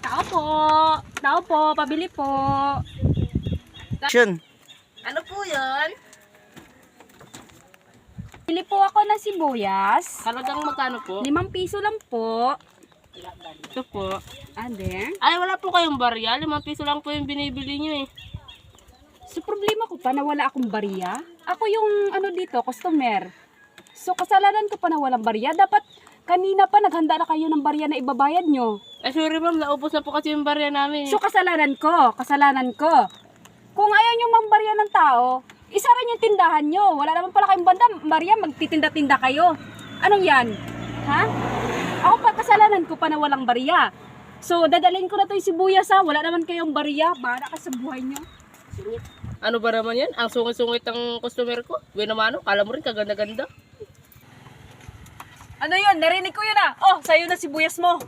Tao po. Tao po. Pabili po. Action. Ano po yun? Bili po ako ng sibuyas. Halagang magkano po? 5 piso lang po. Ito po. Ade. Ay, wala po kayong barya. 5 piso lang po yung binibili nyo eh. So, problema ko pa na wala akong barya. Ako yung dito, customer. So, kasalanan ko pa na walang barya. Dapat kanina pa naghanda na kayo ng barya na ibabayad nyo. Eh, sorry ma'am, naubos na po kasi yung barya namin. So, kasalanan ko. Kung ayaw nyo mambarya ng tao, isara nyo yung tindahan nyo. Wala naman pala kayong banda, barya, magtitinda-tinda kayo. Anong yan? Ha? Ako pa, kasalanan ko pa na walang barya. So, dadalhin ko na to yung sibuyas ha. Wala naman kayong barya. Bahala ka sa buhay nyo. Ano ba naman yan? Ang sungit-sungit ng customer ko. Buwan naman, kala mo rin kaganda-ganda. Ano yun? Narinig ko yun ah. Oh, sa'yo na sibuyas mo.